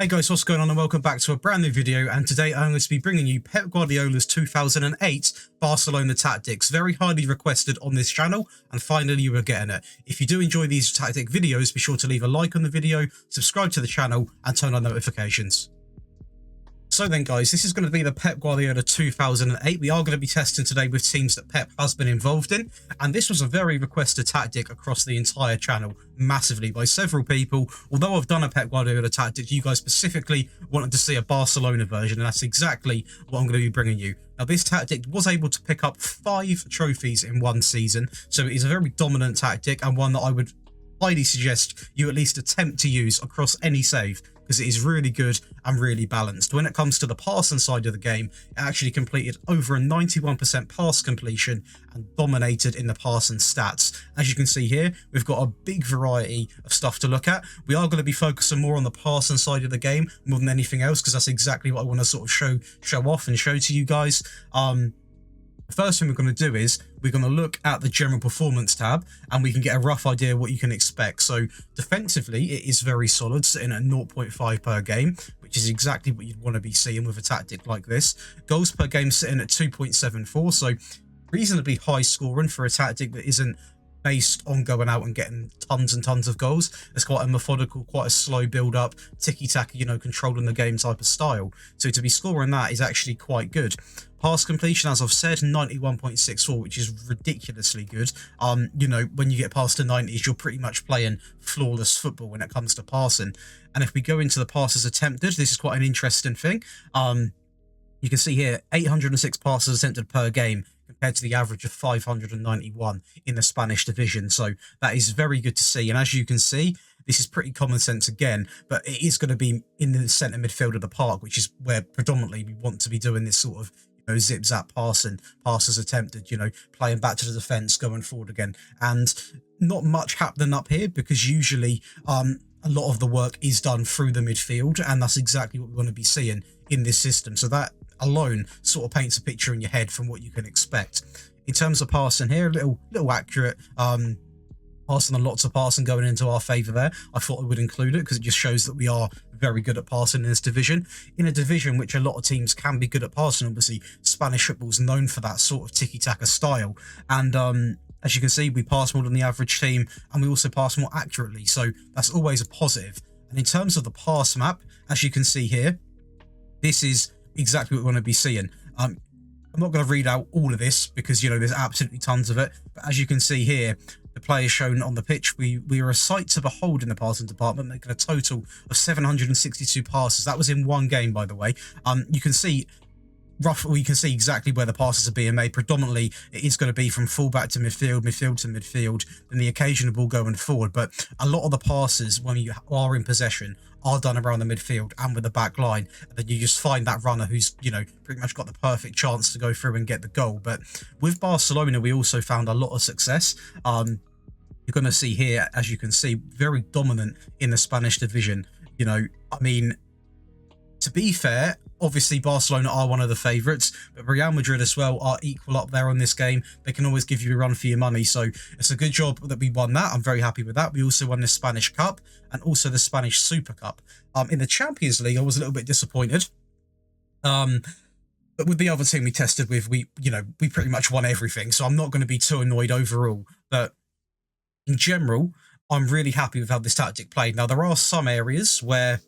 Hey guys, what's going on and welcome back to a brand new video, and today I'm going to be bringing you Pep Guardiola's 2008 Barcelona Tactics. Very highly requested on this channel, and finally you are getting it. If you do enjoy these tactic videos, be sure to leave a like on the video, subscribe to the channel and turn on notifications. So then guys, this is going to be the Pep Guardiola 2008. We are going to be testing today with teams that Pep has been involved in, and this was a very requested tactic across the entire channel, massively by several people. Although I've done a Pep Guardiola tactic, you guys specifically wanted to see a Barcelona version, and that's exactly what I'm going to be bringing you. Now this tactic was able to pick up 5 trophies in one season, so it is a very dominant tactic and one that I would highly suggest you at least attempt to use across any save, because it is really good and really balanced. When it comes to the passing side of the game, it actually completed over a 91% pass completion and dominated in the passing stats. As you can see here, we've got a big variety of stuff to look at. We are going to be focusing more on the passing side of the game more than anything else, because that's exactly what I want to sort of show off and show to you guys. The first thing we're going to do is we're going to look at the general performance tab, and we can get a rough idea of what you can expect. So defensively, it is very solid, sitting at 0.5 per game, which is exactly what you'd want to be seeing with a tactic like this. Goals per game sitting at 2.74, so reasonably high scoring for a tactic that isn't based on going out and getting tons and tons of goals. It's quite a methodical, quite a slow build up, tiki taka, you know, controlling the game type of style. So to be scoring that is actually quite good. Pass completion, as I've said, 91.64, which is ridiculously good. You know, when you get past the 90s, you're pretty much playing flawless football when it comes to passing. And if we go into the passes attempted, this is quite an interesting thing. You can see here 806 passes attempted per game, compared to the average of 591 in the Spanish division. So that is very good to see. And as you can see, this is pretty common sense again, but it is going to be in the centre midfield of the park, which is where predominantly we want to be doing this sort of, you know, zip-zap passing, passes attempted, you know, playing back to the defence, going forward again. And not much happening up here, because usually a lot of the work is done through the midfield, and that's exactly what we want to be seeing in this system. So that alone sort of paints a picture in your head from what you can expect. In terms of passing here, a little accurate, passing and lots of passing going into our favour there. I thought I would include it because it just shows that we are very good at passing in this division. In a division which a lot of teams can be good at passing, obviously Spanish football is known for that sort of tiki-taka style. And as you can see, we pass more than the average team, and we also pass more accurately, so that's always a positive. And in terms of the pass map, as you can see here, this is exactly what we want to be seeing. I'm not going to read out all of this because, you know, there's absolutely tons of it, but as you can see here, the players shown on the pitch, we are a sight to behold in the passing department, making a total of 762 passes. That was in one game, by the way. You can see you can see exactly where the passes are being made. Predominantly, it is going to be from fullback to midfield, midfield to midfield, and the occasional ball going forward. But a lot of the passes, when you are in possession, are done around the midfield and with the back line. And then you just find that runner who's, you know, pretty much got the perfect chance to go through and get the goal. But with Barcelona, we also found a lot of success. You're going to see here, as you can see, very dominant in the Spanish division. You know, I mean, to be fair, obviously Barcelona are one of the favourites, but Real Madrid as well are equal up there on this game. They can always give you a run for your money, so it's a good job that we won that. I'm very happy with that. We also won the Spanish Cup and also the Spanish Super Cup. In the Champions League, I was a little bit disappointed. But with the other team we tested with, we pretty much won everything, so I'm not going to be too annoyed overall. But in general, I'm really happy with how this tactic played. Now, there are some areas where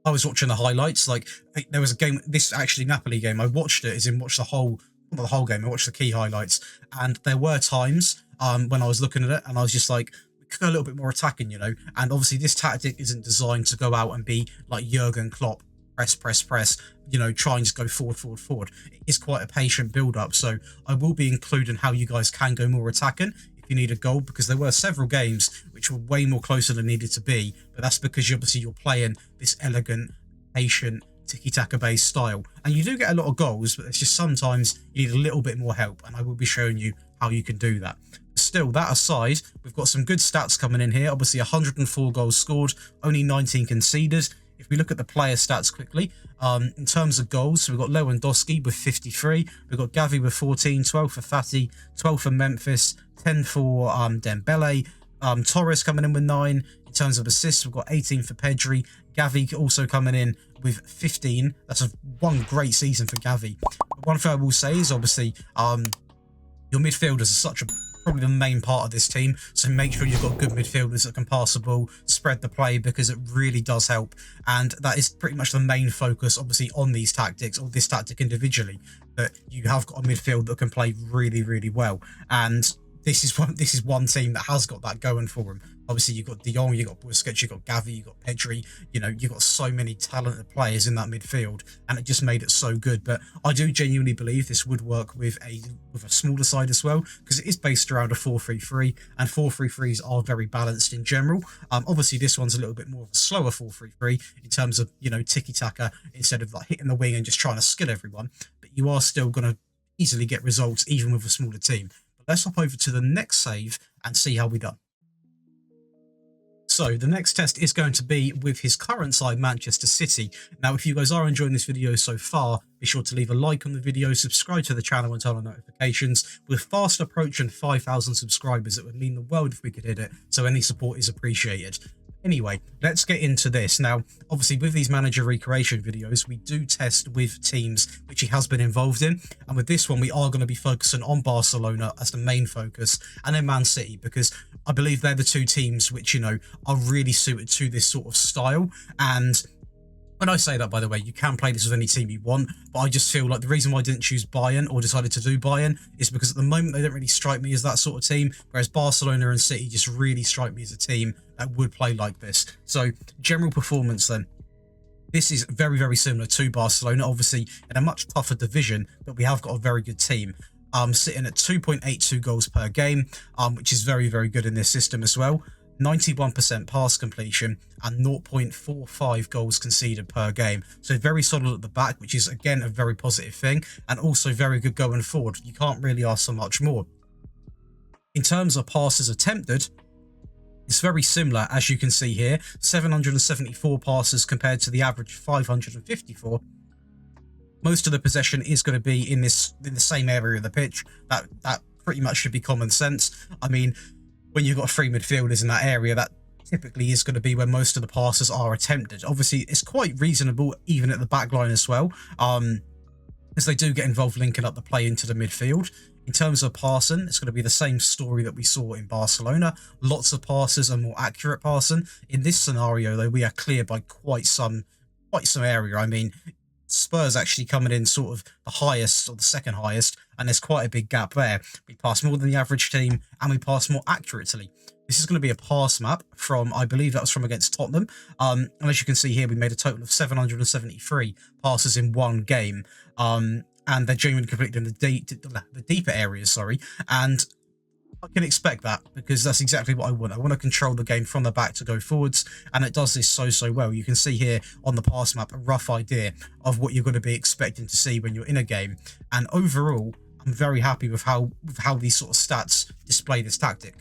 I was watching the highlights. Like, there was a game, this actually Napoli game, I watched it, as in watched the whole, not the whole game, I watched the key highlights, and there were times when I was looking at it and I was just like, we could go a little bit more attacking, you know. And obviously this tactic isn't designed to go out and be like Jurgen Klopp, press, you know, try and just go forward. It is quite a patient build up, so I will be including how you guys can go more attacking if you need a goal, because there were several games which were way more closer than needed to be, but that's because obviously you're playing this elegant, patient, tiki-taka based style, and you do get a lot of goals, but it's just sometimes you need a little bit more help, and I will be showing you how you can do that. Still, that aside, we've got some good stats coming in here. Obviously 104 goals scored, only 19 conceded. If we look at the player stats quickly, in terms of goals, so we've got Lewandowski with 53, we've got Gavi with 14, 12 for Fati, 12 for Memphis, 10 for Dembele, Torres coming in with 9. In terms of assists, we've got 18 for Pedri. Gavi also coming in with 15. That's one great season for Gavi. But one thing I will say is obviously your midfielders are probably the main part of this team, so make sure you've got good midfielders that can pass the ball, spread the play, because it really does help. And that is pretty much the main focus, obviously, on these tactics, or this tactic individually, that you have got a midfield that can play really, really well. And this is one team that has got that going for them. Obviously, you've got De Jong, you've got Busquets, you've got Gavi, you've got Pedri. You know, you've got so many talented players in that midfield, and it just made it so good. But I do genuinely believe this would work with a smaller side as well, because it is based around a 4-3-3, and 4-3-3s are very balanced in general. Obviously, this one's a little bit more of a slower 4-3-3 in terms of, you know, tiki taka, instead of like hitting the wing and just trying to skill everyone. But you are still going to easily get results even with a smaller team. But let's hop over to the next save and see how we done. So the next test is going to be with his current side, Manchester City. Now, if you guys are enjoying this video so far, be sure to leave a like on the video, subscribe to the channel and turn on notifications. We're fast approaching 5,000 subscribers. It would mean the world if we could hit it, so any support is appreciated. Anyway, let's get into this. Now, obviously, with these manager recreation videos, we do test with teams which he has been involved in. And with this one, we are going to be focusing on Barcelona as the main focus, and then Man City, because I believe they're the two teams which, you know, are really suited to this sort of style. And when I say that, by the way, you can play this with any team you want, but I just feel like the reason why I didn't choose Bayern, or decided to do Bayern, is because at the moment they don't really strike me as that sort of team, whereas Barcelona and City just really strike me as a team that would play like this. So, general performance then. This is very, very similar to Barcelona, obviously in a much tougher division, but we have got a very good team. Sitting at 2.82 goals per game, which is very, very good in this system as well. 91% pass completion and 0.45 goals conceded per game. So very solid at the back, which is again a very positive thing, and also very good going forward. You can't really ask for much more. In terms of passes attempted, it's very similar, as you can see here. 774 passes compared to the average 554. Most of the possession is going to be in the same area of the pitch. That pretty much should be common sense. I mean, when you've got three midfielders in that area, that typically is going to be where most of the passes are attempted. Obviously, it's quite reasonable even at the back line as well, as they do get involved linking up the play into the midfield. In terms of passing, it's going to be the same story that we saw in Barcelona. Lots of passes and more accurate passing. In this scenario, though, we are clear by quite some area. I mean, Spurs actually coming in sort of the highest, or the second highest, and there's quite a big gap there. We pass more than the average team, and we pass more accurately. This is going to be a pass map from, I believe that was from against Tottenham. And as you can see here, we made a total of 773 passes in one game. And they're genuinely completed in the deeper areas, sorry. And I can expect that, because that's exactly what I want. I want to control the game from the back to go forwards, and it does this so well. You can see here on the pass map a rough idea of what you're going to be expecting to see when you're in a game. And overall, I'm very happy with how these sort of stats display this tactic.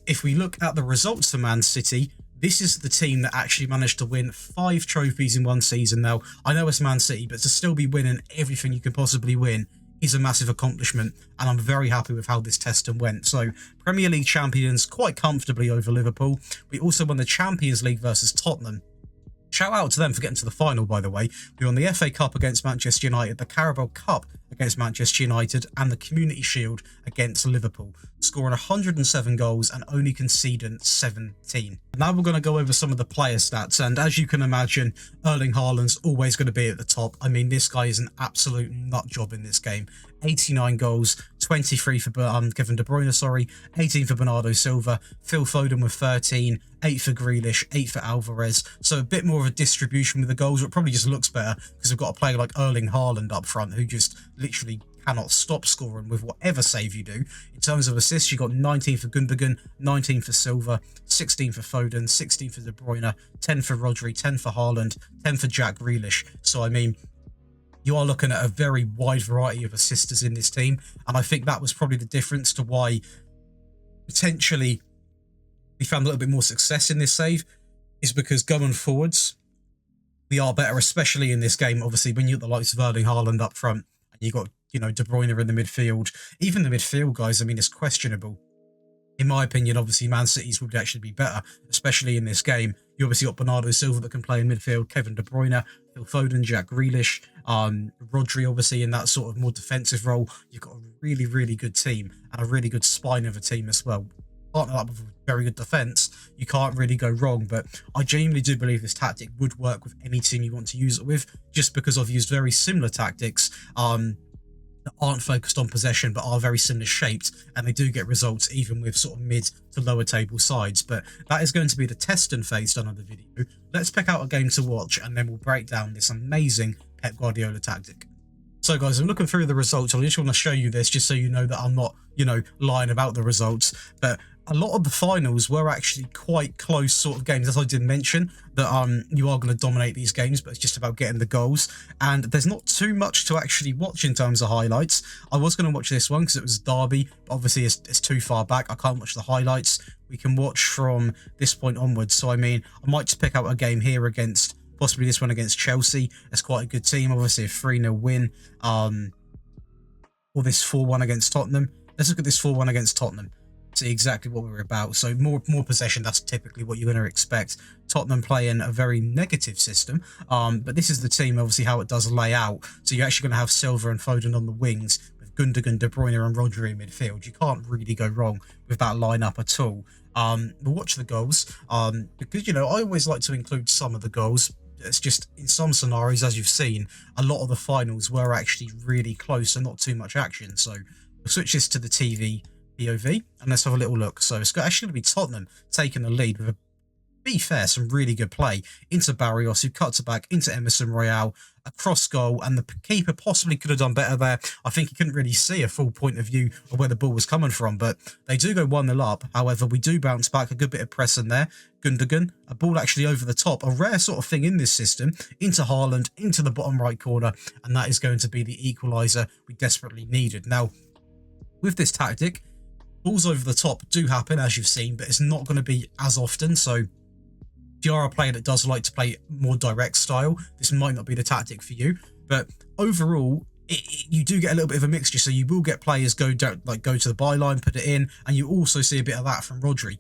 If we look at the results for Man City, this is the team that actually managed to win 5 trophies in one season. Now, I know it's Man City, but to still be winning everything you can possibly win is a massive accomplishment, and I'm very happy with how this testing went. So, Premier League champions quite comfortably over Liverpool. We also won the Champions League versus Tottenham. Shout out to them for getting to the final, by the way. We won the FA Cup against Manchester United, the Carabao Cup against Manchester United, and the Community Shield against Liverpool, scoring 107 goals and only conceding 17. Now we're going to go over some of the player stats, and as you can imagine, Erling Haaland's always going to be at the top. I mean, this guy is an absolute nut job in this game. 89 goals, 23 for Kevin De Bruyne, 18 for Bernardo Silva, Phil Foden with 13, 8 for Grealish, 8 for Alvarez. So a bit more of a distribution with the goals. It probably just looks better because we've got a player like Erling Haaland up front who just literally cannot stop scoring with whatever save you do. In terms of assists, you got 19 for Gundogan, 19 for Silva, 16 for Foden, 16 for De Bruyne, 10 for Rodri, 10 for Haaland, 10 for Jack Grealish. So I mean, you are looking at a very wide variety of assisters in this team, and I think that was probably the difference to why potentially we found a little bit more success in this save, is because going forwards we are better, especially in this game. Obviously, when you've got the likes of Erling Haaland up front, and you got, you know, De Bruyne in the midfield. Even the midfield guys, I mean, it's questionable In my opinion, obviously, Man City's would actually be better, especially in this game. You obviously got Bernardo Silva that can play in midfield, Kevin De Bruyne, Phil Foden, Jack Grealish, Rodri, obviously, in that sort of more defensive role. You've got a really, really good team and a really good spine of a team as well. Partner that with a very good defence, you can't really go wrong. But I genuinely do believe this tactic would work with any team you want to use it with, just because I've used very similar tactics. That aren't focused on possession but are very similar shaped, and they do get results even with sort of mid to lower table sides. But that is going to be the testing phase done on the video. Let's pick out a game to watch and then we'll break down this amazing Pep Guardiola tactic. So guys, I'm looking through the results. I just want to show you this just so you know that I'm not, lying about the results. But a lot of the finals were actually quite close sort of games. As I did mention, that you are going to dominate these games, but it's just about getting the goals. And there's not too much to actually watch in terms of highlights. I was going to watch this one because it was Derby, but obviously it's too far back. I can't watch the highlights. We can watch from this point onwards. So I mean, I might just pick out a game here against, possibly this one against Chelsea. That's quite a good team. Obviously a 3-0 win. Or this 4-1 against Tottenham. Let's look at this 4-1 against Tottenham. See exactly what we're about. So more possession, that's typically what you're going to expect. Tottenham playing a very negative system, but this is the team, obviously, how it does lay out. So you're actually going to have Silva and Foden on the wings with Gundogan, De Bruyne and Rodri in midfield. You can't really go wrong with that lineup at all. We'll watch the goals, because, I always like to include some of the goals. It's just in some scenarios, as you've seen, a lot of the finals were actually really close and not too much action. So we'll switch this to the TV POV and let's have a little look. So it's actually going to be Tottenham taking the lead with, be fair, some really good play into Barrios, who cuts it back into Emerson Royale, a cross goal, and the keeper possibly could have done better there. I think he couldn't really see a full point of view of where the ball was coming from, but they do go 1-0 up. However, we do bounce back, a good bit of press in there. Gundogan, a ball actually over the top, a rare sort of thing in this system, into Haaland, into the bottom right corner, and that is going to be the equaliser we desperately needed. Now, with this tactic, balls over the top do happen, as you've seen, but it's not going to be as often. So if you are a player that does like to play more direct style, this might not be the tactic for you. But overall, you do get a little bit of a mixture. So you will get players go to the byline, put it in, and you also see a bit of that from Rodri.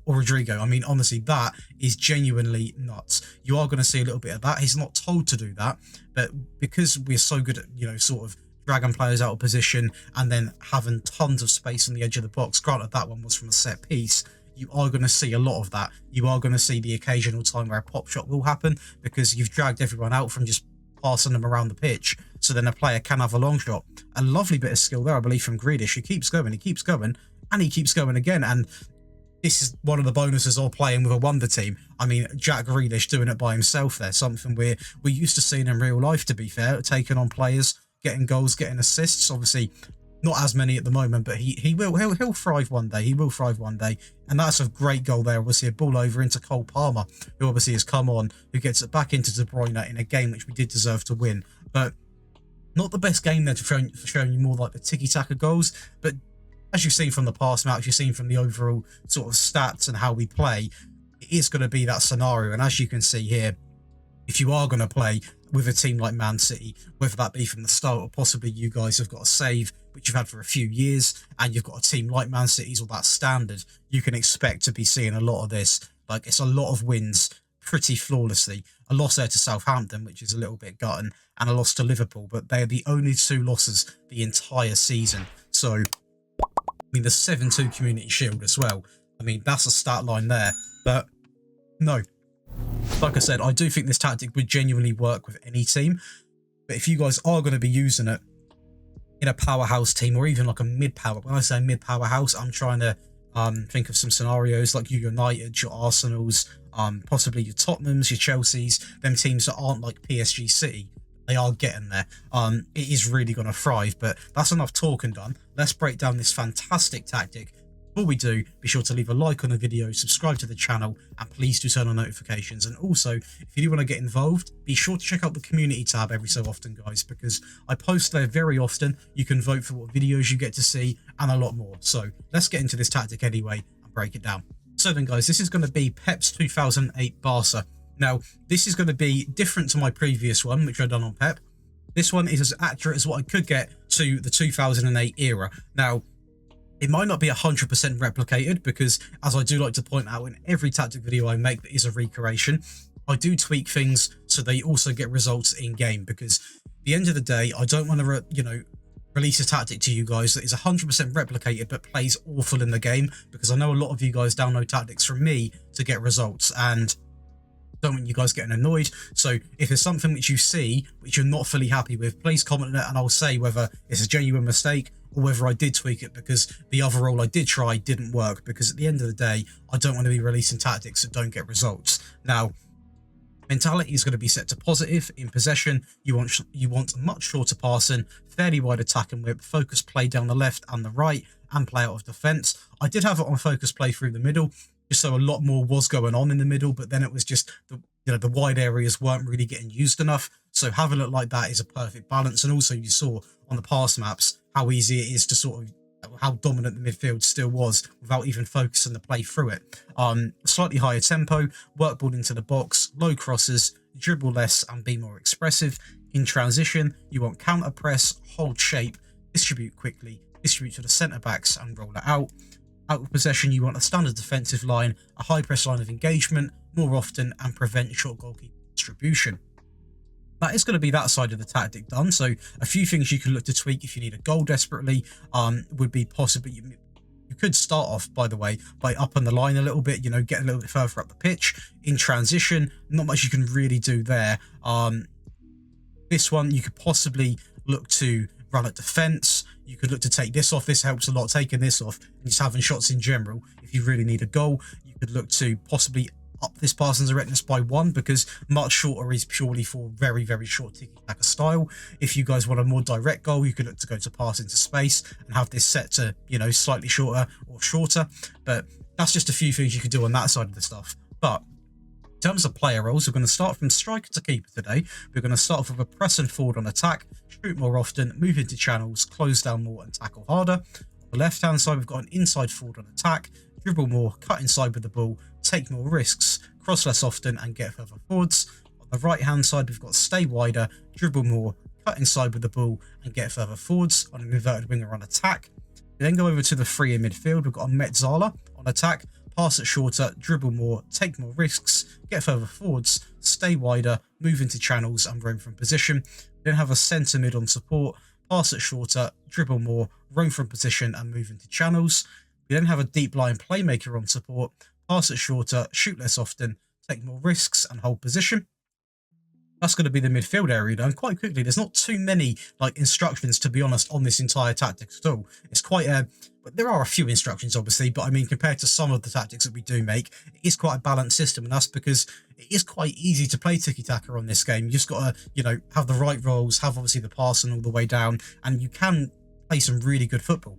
Or Rodrigo. Honestly, that is genuinely nuts. You are going to see a little bit of that. He's not told to do that, but because we're so good at, sort of dragging players out of position and then having tons of space on the edge of the box. Granted, that one was from a set piece. You are going to see a lot of that. You are going to see the occasional time where a pop shot will happen because you've dragged everyone out from just passing them around the pitch. So then a player can have a long shot. A lovely bit of skill there, I believe, from Grealish. He keeps going, and he keeps going again. And this is one of the bonuses of playing with a wonder team. Jack Grealish doing it by himself there. Something we're used to seeing in real life, to be fair, taking on players, getting goals, getting assists. Obviously, not as many at the moment, but he'll thrive one day. He will thrive one day, and that's a great goal there. Obviously, a ball over into Cole Palmer, who obviously has come on, who gets it back into De Bruyne in a game which we did deserve to win. But not the best game there for showing you more like the tiki taka goals. But as you've seen from the past match, you've seen from the overall sort of stats and how we play, it is going to be that scenario. And as you can see here, if you are going to play with a team like Man City, whether that be from the start or possibly you guys have got a save, which you've had for a few years, and you've got a team like Man City's or that standard, you can expect to be seeing a lot of this. Like, it's a lot of wins pretty flawlessly. A loss there to Southampton, which is a little bit gutting, and a loss to Liverpool, but they're the only two losses the entire season. So, the 7-2 Community Shield as well. That's a stat line there. But, no. Like I said, I do think this tactic would genuinely work with any team. But if you guys are going to be using it in a powerhouse team or even like a mid-power, when I say mid-powerhouse, I'm trying to think of some scenarios like your United, your Arsenals, possibly your Tottenhams, your Chelseas, them teams that aren't like PSG City. They are getting there. It is really going to thrive, but that's enough talking done. Let's break down this fantastic tactic. Before we do, be sure to leave a like on the video, subscribe to the channel, and please do turn on notifications. And also, if you do want to get involved, be sure to check out the community tab every so often, guys, because I post there very often. You can vote for what videos you get to see and a lot more. So let's get into this tactic anyway and break it down. So then, guys, this is going to be Pep's 2008 Barca. Now, this is going to be different to my previous one, which I've done on Pep. This one is as accurate as what I could get to the 2008 era. Now, It might not be 100% replicated because, as I do like to point out in every tactic video I make that is a recreation, I do tweak things so they also get results in game, because at the end of the day, I don't want to, release a tactic to you guys that is 100% replicated but plays awful in the game, because I know a lot of you guys download tactics from me to get results, and don't want you guys getting annoyed. So if there's something which you see which you're not fully happy with, please comment on it and I'll say whether it's a genuine mistake or whether I did tweak it because the other role I did try didn't work, because at the end of the day, I don't want to be releasing tactics that don't get results. Now, mentality is going to be set to positive. In possession, you want much shorter passing, fairly wide attack and whip, focus play down the left and the right, and play out of defence. I did have it on focus play through the middle, just so a lot more was going on in the middle, but then it was just the wide areas weren't really getting used enough. So having it like that is a perfect balance. And also you saw on the pass maps how easy it is to sort of how dominant the midfield still was without even focusing the play through it. Slightly higher tempo, work ball into the box, low crosses, dribble less and be more expressive. In transition, you want counter press, hold shape, distribute quickly, distribute to the centre backs and roll it out. Out of possession, you want a standard defensive line, a high press line of engagement more often, and prevent short goalkeeper distribution. That is going to be that side of the tactic done. So a few things you can look to tweak if you need a goal desperately would be possibly, you could start off, by the way, by upping the line a little bit, get a little bit further up the pitch. In transition, not much you can really do there. This one, you could possibly look to run at defence. You could look to take this off. This helps a lot, taking this off and just having shots in general. If you really need a goal, you could look to possibly up this passing directness by 1, because much shorter is purely for very, very short tiki taka style. If you guys want a more direct goal, you could look to go to pass into space and have this set to, slightly shorter or shorter. But that's just a few things you could do on that side of the stuff. But in terms of player roles, we're going to start from striker to keeper today. We're going to start off with a press and forward on attack, shoot more often, move into channels, close down more and tackle harder. On the left hand side, we've got an inside forward on attack, dribble more, cut inside with the ball, take more risks, cross less often and get further forwards. On the right hand side, we've got stay wider, dribble more, cut inside with the ball and get further forwards on an inverted winger on attack. We then go over to the 3 in midfield. We've got a Metzala on attack, pass it shorter, dribble more, take more risks, get further forwards, stay wider, move into channels and roam from position. We then have a centre mid on support, pass it shorter, dribble more, roam from position and move into channels. We then have a deep line playmaker on support, pass it shorter, shoot less often, take more risks and hold position. That's going to be the midfield area done. Quite quickly, there's not too many instructions, to be honest, on this entire tactics at all. It's quite there are a few instructions obviously, but I mean, compared to some of the tactics that we do make, it is quite a balanced system, and that's because it is quite easy to play tiki-taka on this game. You just got to have the right roles, have obviously the passing all the way down, and you can play some really good football.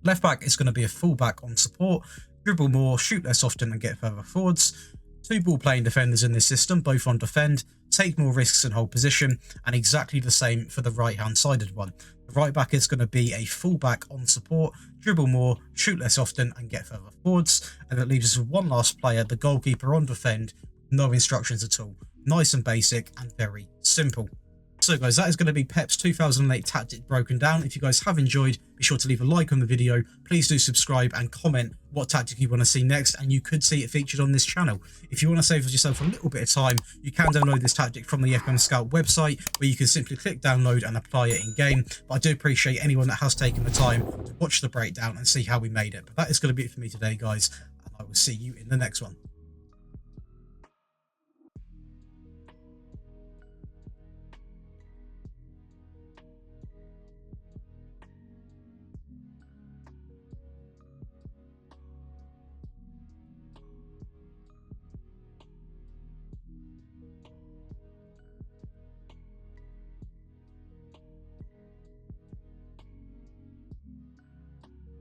Left back is going to be a full back on support, dribble more, shoot less often and get further forwards. 2 ball playing defenders in this system, both on defend, take more risks and hold position, and exactly the same for the right hand sided one. The right back is going to be a full back on support, dribble more, shoot less often and get further forwards. And that leaves us with one last player, the goalkeeper on defend, no instructions at all. Nice and basic and very simple. So guys, that is going to be Pep's 2008 tactic broken down. If you guys have enjoyed, be sure to leave a like on the video. Please do subscribe and comment what tactic you want to see next, and you could see it featured on this channel. If you want to save yourself a little bit of time, you can download this tactic from the FM Scout website, where you can simply click download and apply it in game. But I do appreciate anyone that has taken the time to watch the breakdown and see how we made it. But that is going to be it for me today, guys, and I will see you in the next one.